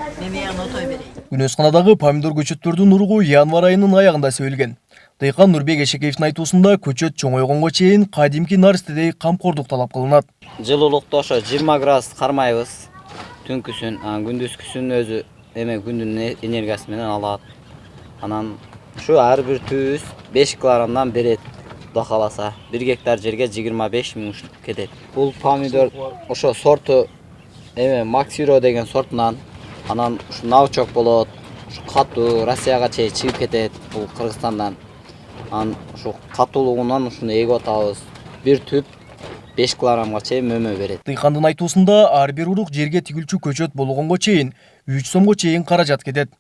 Күнөсканадагы помидор көчөттөрдүн уругу январь айынын аягында себилген. Дыйкан Нурбек Эшекеевдин айтуусунда көчөт чоңойгонго чейин кадимки наристедей камкордук талап кылынат. Жылуулукта ошо 20 градус кармайбыз. Түнкүсүн, күндүзгүсүн өзү күндүн энергиясы менен алат. Анан ушу ар бир түз 5 килограммдан берет. Кудай кааласа 1 гектар жерге 25 миң кетет. Бул помидор ошо сорту Максиро деген сортунан, анан ушу научок болот. Ушу катуу Россияга чейин чыгып кетет, бул Кыргызстандан. Анан ушу катуулугунан ушуну эгип атабыз. Бир түп 5 килограммга чейин мөмө берет. Дыйкандын айтуусунда ар бир урук жерге тигилчү көчөт болгонго чейин 3 сомго чейин каражат кетет.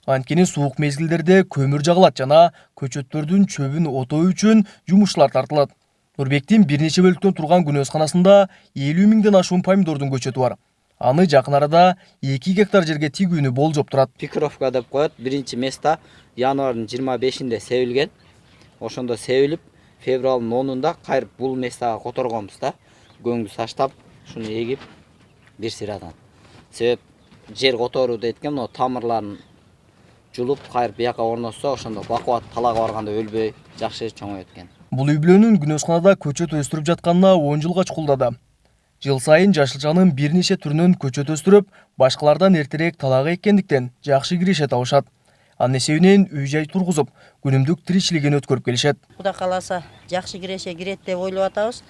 Анткени суук мезгилдерде көмүр жагылат жана көчөттөрдүн чөбүн отоо үчүн жумушчулар тартылат. Нурбектин бир нече бөлүктөн турган күнөсканасында 50 миңден ашуун помидордун көчөтү бар. Аны жакын арада 2 гектар жерге тигүүнү болжоп турат. Пикировка деп коет. Биринчи места январдын 25-inde себилген. Ошондо себилип, февралдын 10-унда кайрып бул местага которгонбуз да. Көңдү саштап, шуну эгип бир сырадан. Себеп жер которуу дейт экен, тамырларын жулуп кайрып бияка орнотсо, ошондо бакубат талага барганда өлбөй жакшы чоңоет экен. Бул үй бүлөнүн күнөсканада көчөт өстүрүп жатканына 10 жылга чукулдады. Жыл сайын жашылчанын бир нече түрүнөн көчөт өстүрүп, башкалардан эртерээк талак эккендиктен жакшы киреше табышат. Анын эсебинен үй-жай тургузуп, күнүмдүк тиричилигин өткөрүп келишет. Кудай кааласа жакшы киреше кирет деп ойлоп атабыз.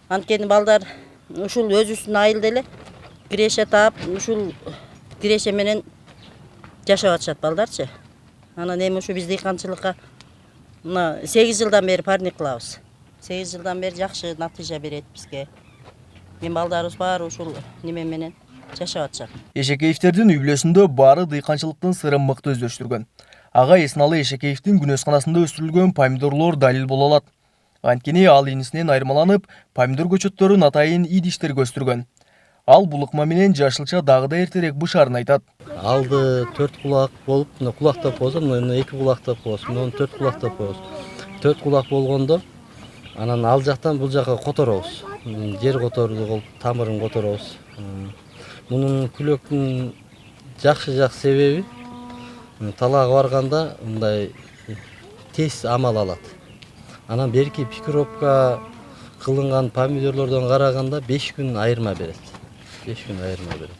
Анткени балдар ушул өзүбүздүн айылда эле киреше таап, ушул киреше менен жашап атышат балдарчы. Анан эми ушу биз дыйканчылыкка 8 жылдан бери парник кылабыз. 8 жылдан бери жакшы натыйжа берет бизге. Мен балдарыбыз баары ушул неме менен жашап атышат. Эшекеевдердин үй бүлөсүндө баары дыйканчылыктын сырын мыкты өздөштүргөн. Ага Эсналы Эшекеевдин күнөсканасында өстүрүлгөн помидорлор далил боло алат. Анткени ал инисинен айырмаланып, помидор көчөттөрүн атайын идиштерге өстүргөн. Ал бул ыкма менен жашылча дагы да эртерээк бышаарын айтат. Алды 4 кулак болуп, мына кулактап коебуз, мына 2 кулактап коебуз, мына 4 кулактап коебуз. 4 кулак болгондо анан ал жактан бул жака которобуз. Жер которуу кылып, тамырын которобуз. Мунун күлөктүн жакшы себеби талага барганда мындай тез амал алат. Анан берки пикировка кылынган помидорлордон караганда 5 күн айырма берет. 5 күн айырма берет.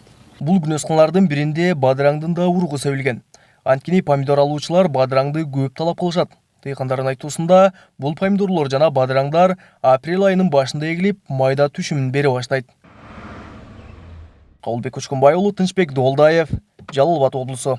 Бул күнөсканалардын биринде бадыраңдын да уругу себилген. Анткени помидор алуучулар бадыраңды көп талап кылышат. Дыйкандардын айтуусунда бул помидорлор жана бадыраңдар апрель айынын башында эгилип, майда түшүмүн бере баштайт. Кабылбек Көчкөнбай уулу, Тынчбек Долдаев, Жалал Абад облусу.